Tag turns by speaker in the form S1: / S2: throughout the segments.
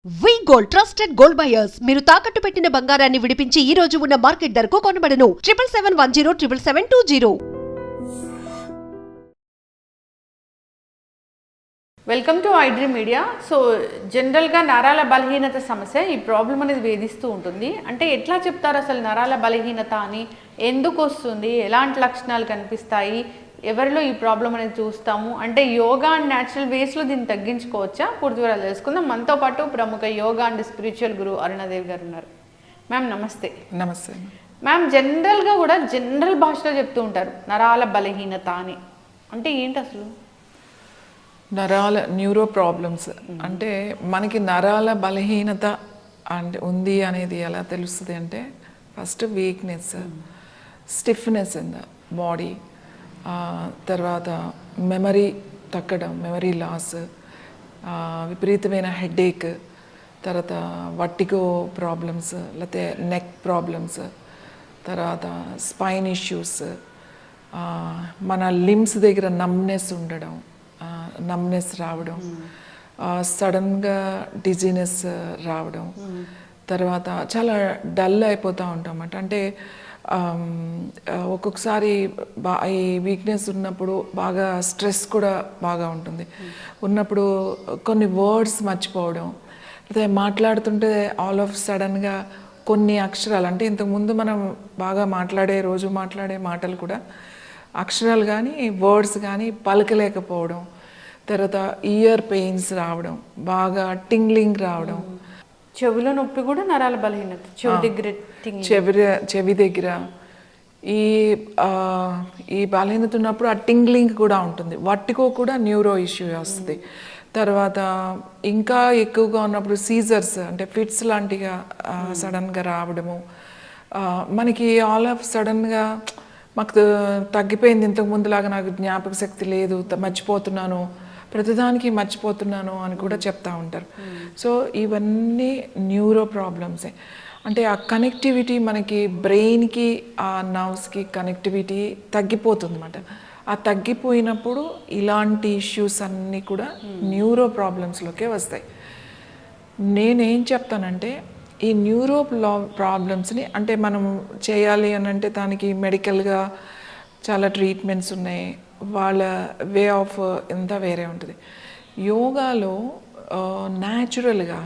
S1: వి gold trusted gold buyers మీరు తాకట్టు పెట్టిన బంగారాన్ని విడిపించి ఈ రోజు ఉన్న మార్కెట్ ధరకు కొనబడను 7771077720.
S2: Welcome to iDream media. So జనరల్గా నరాల బలహీనత సమస్య ఈ ప్రాబ్లం అనేది వేధిస్తూ ఉంటుంది. అంటే ఎట్లా చెప్తారు అసలు నరాల బలహీనత అని, ఎందుకు వస్తుంది, ఎలాంటి లక్షణాలు కనిపిస్తాయి, ఎవరిలో ఈ ప్రాబ్లం అనేది చూస్తాము, అంటే యోగా అండ్ న్యాచురల్ వేస్లో దీన్ని తగ్గించుకోవచ్చా, పూర్తి వివరాలు తెలుసుకుందాం. మనతో పాటు ప్రముఖ యోగా అండ్ స్పిరిచువల్ గురు అరుణాదేవి గారు ఉన్నారు. మ్యామ్ నమస్తే.
S3: నమస్తే
S2: మ్యామ్, జనరల్గా కూడా జనరల్ భాషలో చెప్తూ ఉంటారు నరాల బలహీనత అని. అంటే ఏంటి అసలు
S3: నరాల న్యూరో ప్రాబ్లమ్స్ అంటే మనకి నరాల బలహీనత అంటే ఉంది అనేది ఎలా తెలుస్తుంది అంటే first weakness, stiffness in the body, తర్వాత మెమరీ తగ్గడం, మెమరీ లాస్, విపరీతమైన హెడేక్, తర్వాత వర్టిగో ప్రాబ్లమ్స్, లేకపోతే నెక్ ప్రాబ్లమ్స్, తర్వాత స్పైన్ ఇష్యూస్, మన లిమ్స్ దగ్గర నమ్నెస్ ఉండడం, నమ్నెస్ రావడం, సడన్గా డిజీనెస్ రావడం, తర్వాత చాలా డల్ అయిపోతూ ఉంటాం అంటే ఒక్కొక్కసారి ఈ వీక్నెస్ ఉన్నప్పుడు బాగా స్ట్రెస్ కూడా బాగా ఉంటుంది. ఉన్నప్పుడు కొన్ని వర్డ్స్ మర్చిపోవడం, అయితే మాట్లాడుతుంటే ఆల్ ఆఫ్ సడన్గా కొన్ని అక్షరాలు అంటే ఇంతకుముందు మనం బాగా రోజు మాట్లాడే మాటలు కూడా అక్షరాలు కానీ వర్డ్స్ కానీ పలకలేకపోవడం, తర్వాత ఇయర్ పెయిన్స్ రావడం, బాగా టింగ్లింగ్ రావడం,
S2: చెవిలో నొప్పి కూడా నరాల బలహీనత,
S3: చెవి దగ్గర ఈ బలహీనత ఉన్నప్పుడు ఆ టింగ్లింగ్ కూడా ఉంటుంది. వర్టిగో కూడా న్యూరో ఇష్యూ వస్తుంది. తర్వాత ఇంకా ఎక్కువగా ఉన్నప్పుడు సీజర్స్ అంటే ఫిట్స్ లాంటిగా సడన్గా రావడము, మనకి ఆల్ ఆఫ్ సడన్గా మాకు తగ్గిపోయింది, ఇంతకు ముందులాగా నాకు జ్ఞాపక శక్తి లేదు, మర్చిపోతున్నాను, ప్రతిదానికి మర్చిపోతున్నాను అని కూడా చెప్తా ఉంటారు. సో ఇవన్నీ న్యూరో ప్రాబ్లమ్సే. అంటే ఆ కనెక్టివిటీ మనకి బ్రెయిన్కి ఆ నర్వ్స్కి కనెక్టివిటీ తగ్గిపోతుంది అన్నమాట. ఆ తగ్గిపోయినప్పుడు ఇలాంటి ఇష్యూస్ అన్నీ కూడా న్యూరో ప్రాబ్లమ్స్లోకే వస్తాయి. నేనేం చెప్తానంటే ఈ న్యూరో ప్రాబ్లమ్స్ని అంటే మనం చేయాలి అని అంటే దానికి మెడికల్గా చాలా ట్రీట్మెంట్స్ ఉన్నాయి, వాళ్ళ వే ఆఫ్ ఎంత వేరే ఉంటుంది. యోగాలో న్యాచురల్గా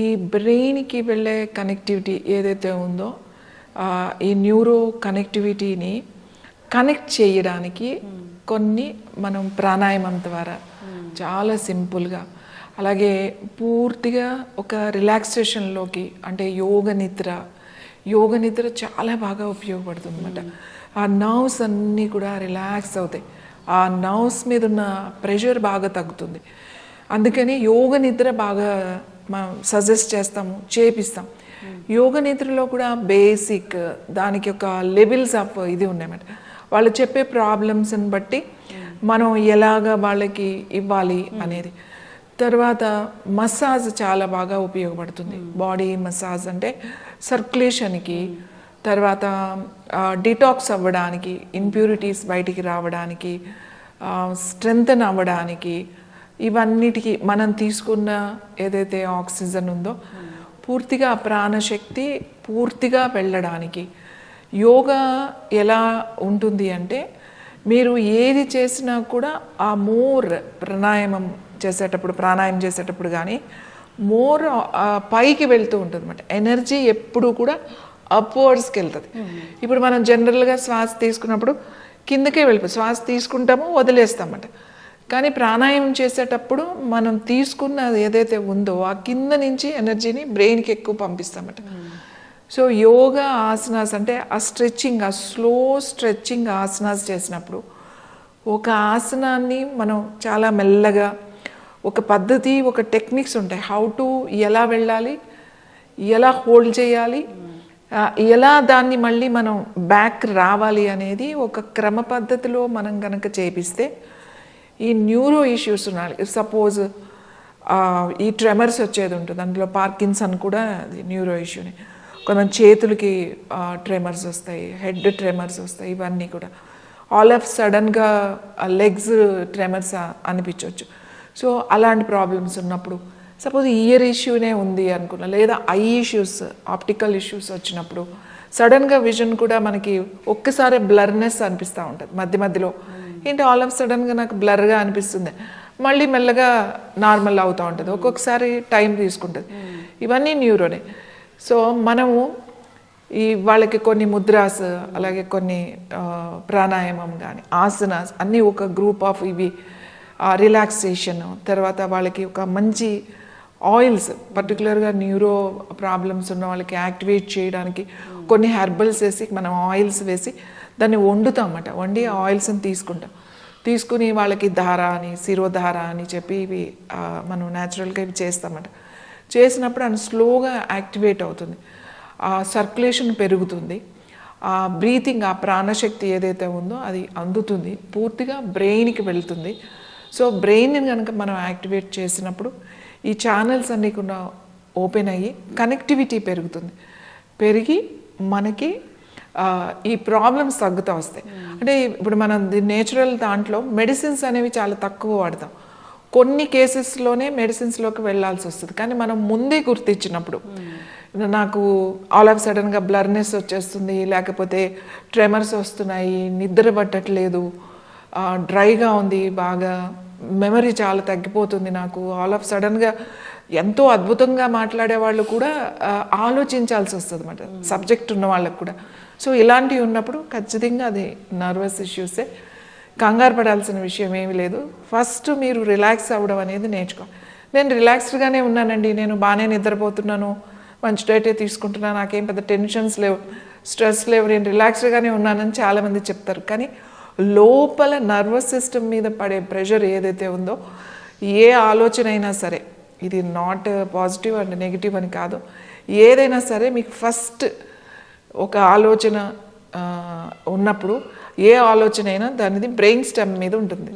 S3: ఈ బ్రెయిన్కి వెళ్ళే కనెక్టివిటీ ఏదైతే ఉందో ఈ న్యూరో కనెక్టివిటీని కనెక్ట్ చేయడానికి కొన్ని మనం ప్రాణాయామం ద్వారా చాలా సింపుల్గా, అలాగే పూర్తిగా ఒక రిలాక్సేషన్లోకి అంటే యోగ నిద్ర చాలా బాగా ఉపయోగపడుతుంది అన్నమాట. ఆ నర్వ్స్ అన్నీ కూడా రిలాక్స్ అవుతాయి, ఆ నర్వ్స్ మీద ఉన్న ప్రెషర్ బాగా తగ్గుతుంది. అందుకని యోగ నిద్ర బాగా మనం సజెస్ట్ చేస్తాము, చేపిస్తాం. యోగ నిద్రలో కూడా బేసిక్ దానికి ఒక లెవెల్స్ ఆఫ్ ఇది ఉన్నాయన్నమాట. వాళ్ళు చెప్పే ప్రాబ్లమ్స్ని బట్టి మనం ఎలాగ వాళ్ళకి ఇవ్వాలి అనేది. తర్వాత మసాజ్ చాలా బాగా ఉపయోగపడుతుంది. బాడీ మసాజ్ అంటే సర్క్యులేషన్కి, తర్వాత డిటాక్స్ అవ్వడానికి, ఇంప్యూరిటీస్ బయటికి రావడానికి, స్ట్రెంగ్తన్ అవ్వడానికి, ఇవన్నిటికీ మనం తీసుకున్న ఏదైతే ఆక్సిజన్ ఉందో పూర్తిగా ప్రాణశక్తి పూర్తిగా వెళ్ళడానికి. యోగా ఎలా ఉంటుంది అంటే మీరు ఏది చేసినా కూడా ఆ మోర్ ప్రాణాయామం చేసేటప్పుడు కానీ మోర్ పైకి వెళ్తూ ఉంటుంది అన్నమాట. ఎనర్జీ ఎప్పుడు కూడా అప్వర్డ్స్కి వెళ్తుంది. ఇప్పుడు మనం జనరల్గా శ్వాస తీసుకున్నప్పుడు కిందకే వెళ్ళిపోయి శ్వాస తీసుకుంటామో వదిలేస్తామట. కానీ ప్రాణాయామం చేసేటప్పుడు మనం తీసుకున్నది ఏదైతే ఉందో ఆ కింద నుంచి ఎనర్జీని బ్రెయిన్కి ఎక్కువ పంపిస్తామట. సో యోగా ఆసనాస్ అంటే ఆ స్ట్రెచ్చింగ్, ఆ స్లో స్ట్రెచ్చింగ్ ఆసనాస్ చేసినప్పుడు ఒక ఆసనాన్ని మనం చాలా మెల్లగా ఒక పద్ధతి, ఒక టెక్నిక్స్ ఉంటాయి. హౌ టు ఎలా వెళ్ళాలి, ఎలా హోల్డ్ చేయాలి, ఎలా దాన్ని మళ్ళీ మనం బ్యాక్ రావాలి అనేది ఒక క్రమ పద్ధతిలో మనం కనుక చేపిస్తే ఈ న్యూరో ఇష్యూస్ ఉన్నాయి. సపోజ్ ఈ ట్రెమర్స్ వచ్చేది ఉంటుంది, అందులో పార్కిన్సన్ కూడా అది న్యూరో ఇష్యూని. కొంచెం చేతులకి ట్రెమర్స్ వస్తాయి, హెడ్ ట్రెమర్స్ వస్తాయి, ఇవన్నీ కూడా ఆల్ ఆఫ్ సడన్గా లెగ్స్ ట్రెమర్స్ అనిపించవచ్చు. సో అలాంటి ప్రాబ్లమ్స్ ఉన్నప్పుడు సపోజ్ ఇయర్ ఇష్యూనే ఉంది అనుకున్నా, లేదా ఐ ఇష్యూస్, ఆప్టికల్ ఇష్యూస్ వచ్చినప్పుడు సడన్గా విజన్ కూడా మనకి ఒక్కసారి బ్లర్నెస్ అనిపిస్తూ ఉంటుంది మధ్య మధ్యలో. ఏంటి ఆల్ ఆఫ్ సడన్గా నాకు బ్లర్గా అనిపిస్తుంది, మళ్ళీ మెల్లగా నార్మల్ అవుతూ ఉంటుంది, ఒక్కొక్కసారి టైం తీసుకుంటుంది. ఇవన్నీ న్యూరోనే. సో మనము వాళ్ళకి కొన్ని ముద్రాస్, అలాగే కొన్ని ప్రాణాయామం కానీ ఆసనాస్ అన్నీ ఒక గ్రూప్ ఆఫ్ ఇవి, రిలాక్సేషన్, తర్వాత వాళ్ళకి ఒక మంచి ఆయిల్స్, పర్టికులర్గా న్యూరో ప్రాబ్లమ్స్ ఉన్న వాళ్ళకి యాక్టివేట్ చేయడానికి కొన్ని హెర్బల్స్ వేసి మనం ఆయిల్స్ వేసి దాన్ని వండుతామన్నమాట. వండి ఆ ఆయిల్స్ని తీసుకుని వాళ్ళకి ధార అని, శిరోధార అని చెప్పి ఇవి మనం న్యాచురల్గా ఇవి చేస్తామన్నమాట. చేసినప్పుడు అది స్లోగా యాక్టివేట్ అవుతుంది, ఆ సర్క్యులేషన్ పెరుగుతుంది, ఆ బ్రీతింగ్, ఆ ప్రాణశక్తి ఏదైతే ఉందో అది అందుతుంది, పూర్తిగా బ్రెయిన్కి వెళ్తుంది. సో బ్రెయిన్ని కనుక మనం యాక్టివేట్ చేసినప్పుడు ఈ ఛానల్స్ అన్నీ కూడా ఓపెన్ అయ్యి కనెక్టివిటీ పెరుగుతుంది. పెరిగి మనకి ఈ ప్రాబ్లమ్స్ తగ్గుతూ వస్తాయి. అంటే ఇప్పుడు మనం నేచురల్ దాంట్లో మెడిసిన్స్ అనేవి చాలా తక్కువ వాడతాం. కొన్ని కేసెస్లోనే మెడిసిన్స్లోకి వెళ్ళాల్సి వస్తుంది. కానీ మనం ముందే గుర్తించినప్పుడు, నాకు ఆల్ ఆఫ్ సడన్గా బ్లర్నెస్ వచ్చేస్తుంది, లేకపోతే ట్రెమర్స్ వస్తున్నాయి, నిద్ర పట్టట్లేదు, డ్రైగా ఉంది, బాగా మెమరీ చాలా తగ్గిపోతుంది, నాకు ఆల్ ఆఫ్ సడన్గా ఎంతో అద్భుతంగా మాట్లాడే వాళ్ళు కూడా ఆలోచించాల్సి వస్తుంది అన్నమాట, సబ్జెక్ట్ ఉన్న వాళ్ళకు కూడా. సో ఇలాంటివి ఉన్నప్పుడు ఖచ్చితంగా అది నర్వస్ ఇష్యూసే. కంగారు పడాల్సిన విషయం ఏమీ లేదు. ఫస్ట్ మీరు రిలాక్స్ అవ్వడం అనేది నేర్చుకోవాలి. నేను రిలాక్స్డ్గానే ఉన్నానండి, నేను బాగానే నిద్రపోతున్నాను, మంచి డైటే తీసుకుంటున్నాను, నాకేం పెద్ద టెన్షన్స్ లేవు, స్ట్రెస్ లేవు, నేను రిలాక్స్డ్గానే ఉన్నానని చాలామంది చెప్తారు. కానీ లోపల నర్వస్ సిస్టమ్ మీద పడే ప్రెషర్ ఏదైతే ఉందో, ఏ ఆలోచన అయినా సరే, ఇది నాట్ పాజిటివ్ అండ్ నెగిటివ్ అని కాదు, ఏదైనా సరే మీకు ఫస్ట్ ఒక ఆలోచన ఉన్నప్పుడు ఏ ఆలోచన అయినా దానిది బ్రెయిన్ స్టెమ్ మీద ఉంటుంది.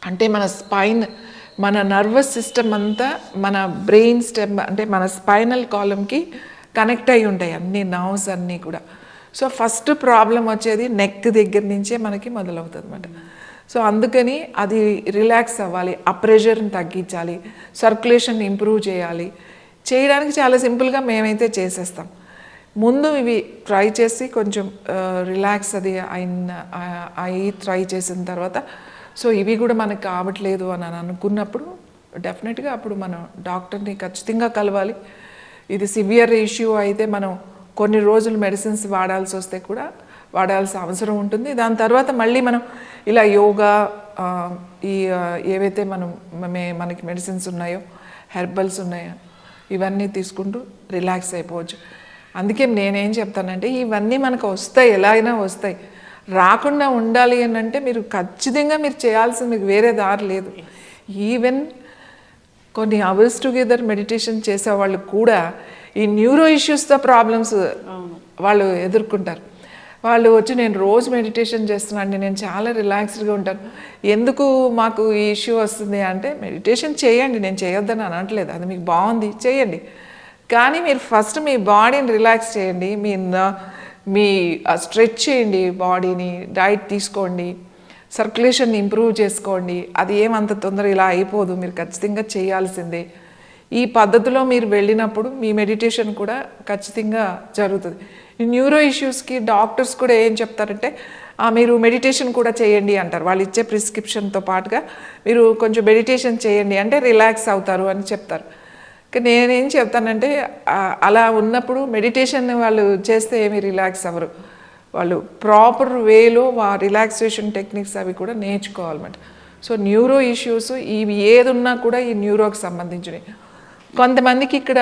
S3: అంటే మన స్పైన్, మన నర్వస్ సిస్టమ్ అంతా మన బ్రెయిన్ స్టెమ్, అంటే మన స్పైనల్ కాలంకి కనెక్ట్ అయి ఉంటాయి అన్ని నర్వ్స్ అన్నీ కూడా. సో ఫస్ట్ ప్రాబ్లం వచ్చేది నెక్ దగ్గర నుంచే మనకి మొదలవుతుంది అన్నమాట. సో అందుకని అది రిలాక్స్ అవ్వాలి, ఆ ప్రెషర్ని తగ్గించాలి, సర్క్యులేషన్ ఇంప్రూవ్ చేయాలి. చేయడానికి చాలా సింపుల్గా మేమైతే చేసేస్తాం. ముందు ఇవి ట్రై చేసి కొంచెం రిలాక్స్ అది అయి ట్రై చేసిన తర్వాత, సో ఇవి కూడా మనకు కావట్లేదు అని అనుకున్నప్పుడు డెఫినెట్గా అప్పుడు మనం డాక్టర్ని ఖచ్చితంగా కలవాలి. ఇది సివియర్ ఇష్యూ అయితే మనం కొన్ని రోజులు మెడిసిన్స్ వాడాల్సి వస్తే కూడా వాడాల్సిన అవసరం ఉంటుంది. దాని తర్వాత మళ్ళీ మనం ఇలా యోగా, ఈ ఏవైతే మనకి మెడిసిన్స్ ఉన్నాయో, హెర్బల్స్ ఉన్నాయో, ఇవన్నీ తీసుకుంటూ రిలాక్స్ అయిపోవచ్చు. అందుకే నేనేం చెప్తానంటే, ఇవన్నీ మనకు వస్తాయి, ఎలా అయినా వస్తాయి. రాకుండా ఉండాలి అని అంటే మీరు ఖచ్చితంగా మీరు చేయాల్సింది, మీకు వేరే దారి లేదు. ఈవెన్ కొన్ని అవర్స్ టుగెదర్ మెడిటేషన్ చేసే వాళ్ళు కూడా ఈ న్యూరో ఇష్యూస్తో ప్రాబ్లమ్స్ వాళ్ళు ఎదుర్కొంటారు. వాళ్ళు వచ్చి నేను రోజు మెడిటేషన్ చేస్తున్నాను, నేను చాలా రిలాక్స్డ్గా ఉంటాను, ఎందుకు మాకు ఈ ఇష్యూ వస్తుంది అంటే, మెడిటేషన్ చేయండి, నేను చేయొద్దని అనట్లేదు, అది మీకు బాగుంది చేయండి. కానీ మీరు ఫస్ట్ మీ బాడీని రిలాక్స్ చేయండి, మీ స్ట్రెచ్ చేయండి బాడీని, డైట్ తీసుకోండి, సర్క్యులేషన్ ఇంప్రూవ్ చేసుకోండి. అది ఏమంత తొందర ఇలా అయిపోదు, మీరు ఖచ్చితంగా చేయాల్సిందే. ఈ పద్ధతిలో మీరు వెళ్ళినప్పుడు మీ మెడిటేషన్ కూడా ఖచ్చితంగా జరుగుతుంది. ఈ న్యూరో ఇష్యూస్కి డాక్టర్స్ కూడా ఏం చెప్తారంటే, మీరు మెడిటేషన్ కూడా చేయండి అంటారు. వాళ్ళు ఇచ్చే ప్రిస్క్రిప్షన్తో పాటుగా మీరు కొంచెం మెడిటేషన్ చేయండి అంటే రిలాక్స్ అవుతారు అని చెప్తారు. కానీ నేనేం చెప్తానంటే, అలా ఉన్నప్పుడు మెడిటేషన్ వాళ్ళు చేస్తే ఏమీ రిలాక్స్ అవ్వరు. వాళ్ళు ప్రాపర్ వేలో రిలాక్సేషన్ టెక్నిక్స్ అవి కూడా నేర్చుకోవాలన్నమాట. సో న్యూరో ఇష్యూస్ ఇవి ఏదున్నా కూడా ఈ న్యూరోకి సంబంధించినవి. కొంతమందికి ఇక్కడ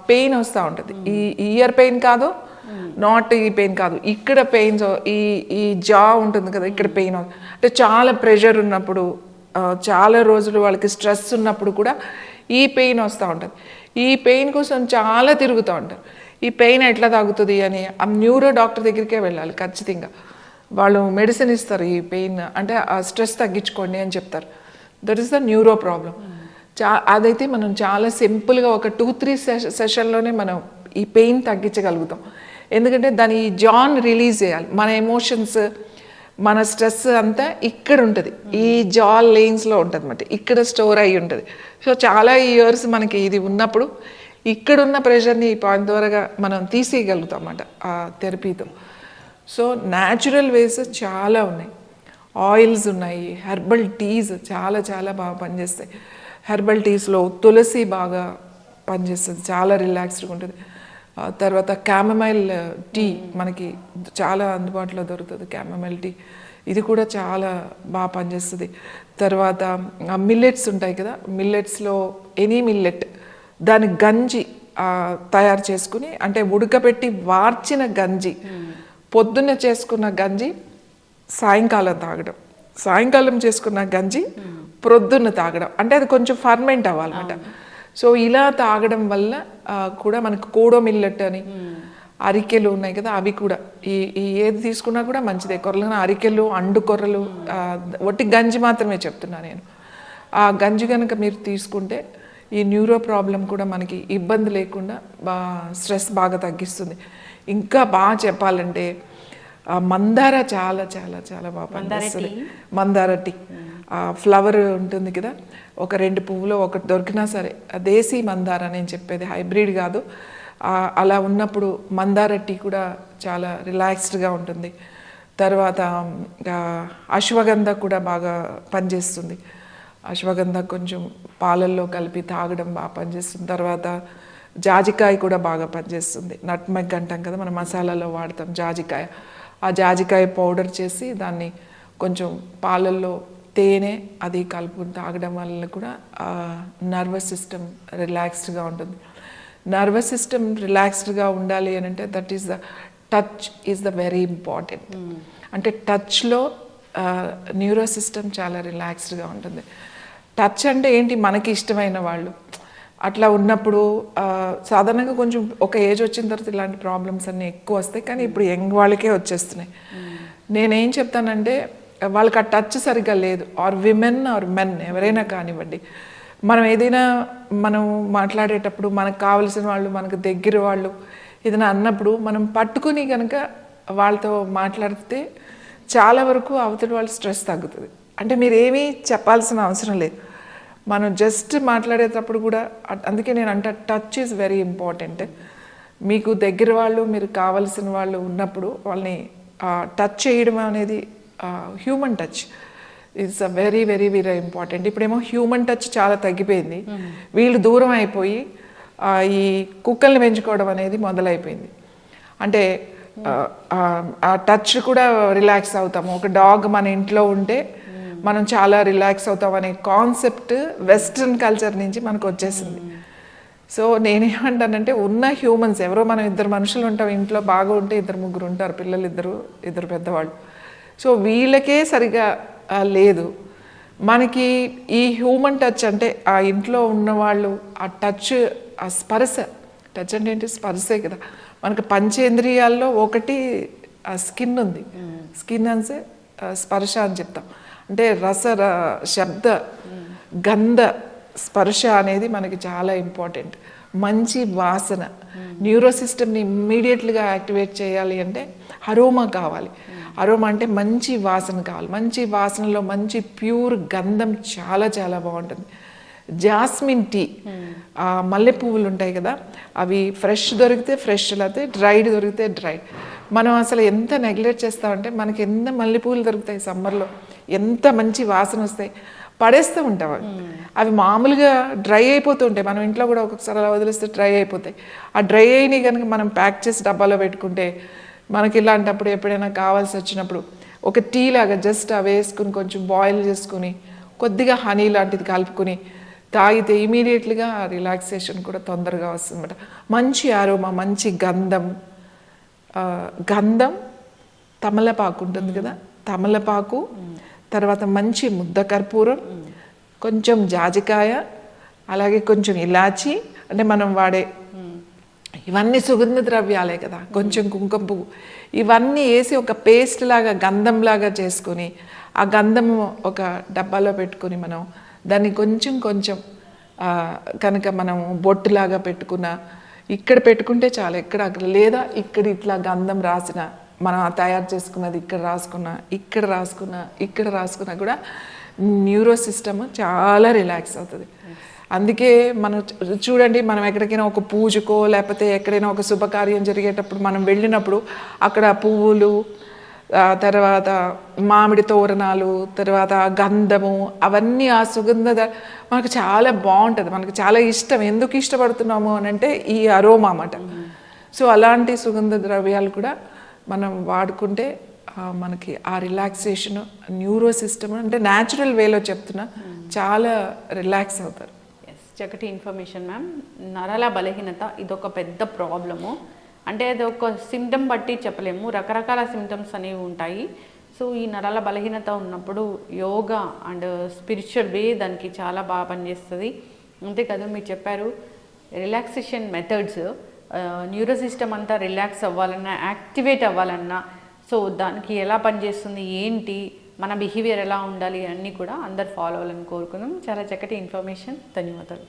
S3: పెయిన్ వస్తూ ఉంటుంది, ఈ ఇయర్ పెయిన్ కాదు, నాట్ ఈ పెయిన్ కాదు, ఇక్కడ పెయిన్స్, ఈ జా ఉంటుంది కదా, ఇక్కడ పెయిన్ అంటే చాలా ప్రెషర్ ఉన్నప్పుడు, చాలా రోజులు వాళ్ళకి స్ట్రెస్ ఉన్నప్పుడు కూడా ఈ పెయిన్ వస్తూ ఉంటుంది. ఈ పెయిన్ కోసం చాలా తిరుగుతూ ఉంటారు. ఈ పెయిన్ ఎట్లా తగ్గుతుంది అని ఆ న్యూరో డాక్టర్ దగ్గరికే వెళ్ళాలి ఖచ్చితంగా. వాళ్ళు మెడిసిన్ ఇస్తారు, ఈ పెయిన్ అంటే ఆ స్ట్రెస్ తగ్గించుకోండి అని చెప్తారు. That is the neuro problem. అదైతే మనం చాలా సింపుల్గా ఒక 2-3 సెషన్లోనే మనం ఈ పెయిన్ తగ్గించగలుగుతాం. ఎందుకంటే దాని జాన్ రిలీజ్ చేయాలి, మన ఎమోషన్స్, మన స్ట్రెస్ అంతా ఇక్కడ ఉంటుంది, ఈ జాల్ లైన్స్లో ఉంటుంది అన్నమాట, ఇక్కడ స్టోర్ అయ్యి ఉంటుంది. సో చాలా ఇయర్స్ మనకి ఇది ఉన్నప్పుడు ఇక్కడున్న ప్రెషర్ని ఈ పాయింట్ ద్వారా మనం తీసేయగలుగుతాం అన్నమాట ఆ థెరపీతో. సో న్యాచురల్ వేస్ చాలా ఉన్నాయి, ఆయిల్స్ ఉన్నాయి, హెర్బల్ టీస్ చాలా చాలా బాగా పనిచేస్తాయి. హెర్బల్ టీస్లో తులసి బాగా పనిచేస్తుంది, చాలా రిలాక్స్డ్గా ఉంటుంది. తర్వాత క్యామమైల్ టీ మనకి చాలా అందుబాటులో దొరుకుతుంది, క్యామమైల్ టీ ఇది కూడా చాలా బాగా పనిచేస్తుంది. తర్వాత మిల్లెట్స్ ఉంటాయి కదా, మిల్లెట్స్లో ఎనీ మిల్లెట్ దాని గంజి తయారు చేసుకుని, అంటే ఉడకబెట్టి వార్చిన గంజి, పొద్దున్న చేసుకున్న గంజి సాయంకాలం తాగడం, సాయంకాలం చేసుకున్న గంజి ప్రొద్దున్న తాగడం, అంటే అది కొంచెం ఫర్మెంట్ అవ్వాలన్నమాట. సో ఇలా తాగడం వల్ల కూడా మనకు కోడో మిల్లెట్ అని అరికెలు ఉన్నాయి కదా, అవి కూడా ఈ ఏది తీసుకున్నా కూడా మంచిదే. కొర్రలు అరికెలు, అండు కొర్రలు, ఒట్టి గంజి మాత్రమే చెప్తున్నా నేను. ఆ గంజి కనుక మీరు తీసుకుంటే ఈ న్యూరో ప్రాబ్లం కూడా మనకి ఇబ్బంది లేకుండా స్ట్రెస్ బాగా తగ్గిస్తుంది. ఇంకా బాగా చెప్పాలంటే మందార చాలా చాలా చాలా బాగా పనిచేస్తుంది. మందార టీ ఫ్లవర్ ఉంటుంది కదా, ఒక 2 పువ్వులు ఒకటి దొరికినా సరే, దేశీ మందార నేను చెప్పేది, హైబ్రిడ్ కాదు. అలా ఉన్నప్పుడు మందార టీ కూడా చాలా రిలాక్స్డ్గా ఉంటుంది. తర్వాత అశ్వగంధ కూడా బాగా పనిచేస్తుంది. అశ్వగంధ కొంచెం పాలల్లో కలిపి తాగడం బాగా పనిచేస్తుంది. తర్వాత జాజికాయ కూడా బాగా పనిచేస్తుంది. నట్మెగ్ అంటాం కదా, మనం మసాలాలో వాడతాం జాజికాయ. ఆ జాజికాయ పౌడర్ చేసి దాన్ని కొంచెం పాలల్లో తేనె అది కలుపుకుని తాగడం వల్ల కూడా నర్వస్ సిస్టమ్ రిలాక్స్డ్గా ఉంటుంది. నర్వస్ సిస్టమ్ రిలాక్స్డ్గా ఉండాలి అని అంటే that is the touch is the very important. అంటే టచ్లో న్యూరో సిస్టమ్ చాలా రిలాక్స్డ్గా ఉంటుంది. టచ్ అంటే ఏంటి, మనకి ఇష్టమైన వాళ్ళు అట్లా ఉన్నప్పుడు సాధారణంగా కొంచెం ఒక ఏజ్ వచ్చిన తర్వాత ఇలాంటి ప్రాబ్లమ్స్ అన్నీ ఎక్కువ వస్తాయి, కానీ ఇప్పుడు యంగ్ వాళ్ళకే వచ్చేస్తున్నాయి. నేనేం చెప్తానంటే వాళ్ళకి ఆ టచ్ సరిగ్గా లేదు, ఆర్ విమెన్ ఆర్ మెన్ ఎవరైనా కానివ్వండి, మనం ఏదైనా మనం మాట్లాడేటప్పుడు మనకు కావలసిన వాళ్ళు, మనకు దగ్గర వాళ్ళు ఏదైనా అన్నప్పుడు మనం పట్టుకుని కనుక వాళ్ళతో మాట్లాడితే చాలా వరకు అవతలి వాళ్ళ స్ట్రెస్ తగ్గుతుంది. అంటే మీరు ఏమీ చెప్పాల్సిన అవసరం లేదు, మనం జస్ట్ మాట్లాడేటప్పుడు కూడా. అందుకే నేను అంటే టచ్ ఈజ్ వెరీ ఇంపార్టెంట్. మీకు దగ్గర వాళ్ళు, మీరు కావలసిన వాళ్ళు ఉన్నప్పుడు వాళ్ళని టచ్ చేయడం అనేది human touch it's a very very very important. ఇప్పుడేమో హ్యూమన్ టచ్ చాలా తగ్గిపోయింది, వీళ్ళు దూరం అయిపోయి ఈ కుక్కల్ని పెంచుకోవడం అనేది మొదలైపోయింది. అంటే ఆ టచ్ కూడా రిలాక్స్ అవుతాము. ఒక డాగ్ మన ఇంట్లో ఉంటే మనం చాలా రిలాక్స్ అవుతాం అనే కాన్సెప్ట్ వెస్ట్రన్ కల్చర్ నుంచి మనకు వచ్చేసింది. సో నేనేమంటానంటే ఉన్న హ్యూమన్స్ ఎవరో, మనం 2 మనుషులు ఉంటాం ఇంట్లో, బాగా ఉంటే 2-3 ఉంటారు, పిల్లలు 2 పెద్దవాళ్ళు. సో వీళ్ళకే సరిగా లేదు. మనకి ఈ హ్యూమన్ టచ్ అంటే ఆ ఇంట్లో ఉన్నవాళ్ళు ఆ టచ్, ఆ స్పర్శ, టచ్ అంటే ఏంటి, స్పర్శే కదా. మనకు పంచేంద్రియాల్లో ఒకటి ఆ స్కిన్ ఉంది, స్కిన్ అంటే స్పర్శ అని చెప్తాం. అంటే శబ్ద గంధ స్పర్శ అనేది మనకి చాలా ఇంపార్టెంట్. మంచి వాసన, న్యూరో సిస్టమ్ని ఇమ్మీడియట్గా యాక్టివేట్ చేయాలి అంటే అరోమా కావాలి. అరోమా అంటే మంచి వాసన కావాలి. మంచి వాసనలో మంచి ప్యూర్ గంధం చాలా చాలా బాగుంటుంది. జాస్మిన్ టీ, మల్లె పువ్వులు ఉంటాయి కదా, అవి ఫ్రెష్ దొరికితే ఫ్రెష్, లేకపోతే డ్రైడ్ దొరికితే డ్రైడ్. మనం అసలు ఎంత నెగ్లెక్ట్ చేస్తామంటే, మనకి ఎంత మల్లెపూలు దొరుకుతాయి సమ్మర్లో, ఎంత మంచి వాసన వస్తాయి, పడేస్తూ ఉంటాం అవి మామూలుగా డ్రై అయిపోతూ ఉంటాయి. మనం ఇంట్లో కూడా ఒక్కొక్కసారి అలా వదిలేస్తే డ్రై అయిపోతాయి. ఆ డ్రై అయినవి కనుక మనం ప్యాక్ చేసి డబ్బాలో పెట్టుకుంటే మనకి ఇలాంటప్పుడు ఎప్పుడైనా కావాల్సి వచ్చినప్పుడు ఒక టీ లాగా జస్ట్ అవి వేసుకుని కొంచెం బాయిల్ చేసుకుని కొద్దిగా హనీ లాంటిది కలుపుకొని తాగితే ఇమీడియట్లీగా రిలాక్సేషన్ కూడా తొందరగా వస్తుందన్నమాట. మంచి ఆరోమా, మంచి గంధం, గంధం, తమలపాకు ఉంటుంది కదా, తమలపాకు, తర్వాత మంచి ముద్ద కర్పూరం, కొంచెం జాజికాయ, అలాగే కొంచెం ఇలాచి, అంటే మనం వాడే ఇవన్నీ సుగంధ ద్రవ్యాలే కదా, కొంచెం కుంకుమ పువ్వు, ఇవన్నీ వేసి ఒక పేస్ట్ లాగా గంధంలాగా చేసుకొని ఆ గంధము ఒక డబ్బాలో పెట్టుకొని మనం దాన్ని కొంచెం కొంచెం కనుక మనం బొట్టులాగా పెట్టుకున్న, ఇక్కడ పెట్టుకుంటే చాలా, ఎక్కడ అక్కడ లేదా ఇక్కడ ఇట్లా గంధం రాసిన మనం తయారు చేసుకున్నది ఇక్కడ రాసుకున్నా కూడా న్యూరో సిస్టమ్ చాలా రిలాక్స్ అవుతుంది. అందుకే మనం చూడండి, మనం ఎక్కడికైనా ఒక పూజకో లేకపోతే ఎక్కడైనా ఒక శుభకార్యం జరిగేటప్పుడు మనం వెళ్ళినప్పుడు అక్కడ పువ్వులు, తర్వాత మామిడి తోరణాలు, తర్వాత గంధము, అవన్నీ ఆ మనకు చాలా బాగుంటుంది, మనకు చాలా ఇష్టం. ఎందుకు ఇష్టపడుతున్నాము అని అంటే ఈ అరోమా అన్నమాట. సో అలాంటి సుగంధ ద్రవ్యాలు కూడా మనం వాడుకుంటే మనకి ఆ రిలాక్సేషన్, న్యూరో సిస్టమ్ అంటే న్యాచురల్ వేలో చెప్తున్నా, చాలా రిలాక్స్ అవుతారు.
S2: చక్కటి ఇన్ఫర్మేషన్ మ్యామ్. నరాల బలహీనత ఇదొక పెద్ద ప్రాబ్లము. అంటే అది ఒక సిమ్టమ్ బట్టి చెప్పలేము, రకరకాల సిమ్టమ్స్ అనేవి ఉంటాయి. సో ఈ నరాల బలహీనత ఉన్నప్పుడు యోగా అండ్ స్పిరిచువల్ వే దానికి చాలా బాగా పనిచేస్తుంది. అంతేకాదు మీరు చెప్పారు రిలాక్సేషన్ మెథడ్స్, న్యూరో సిస్టమ్ అంతా రిలాక్స్ అవ్వాలన్నా, యాక్టివేట్ అవ్వాలన్నా, సో దానికి ఎలా పనిచేస్తుంది, ఏంటి మన బిహేవియర్ ఎలా ఉండాలి అన్నీ కూడా అందరు ఫాలో అవ్వాలని కోరుకుందాం. చాలా చక్కటి ఇన్ఫర్మేషన్. ధన్యవాదాలు.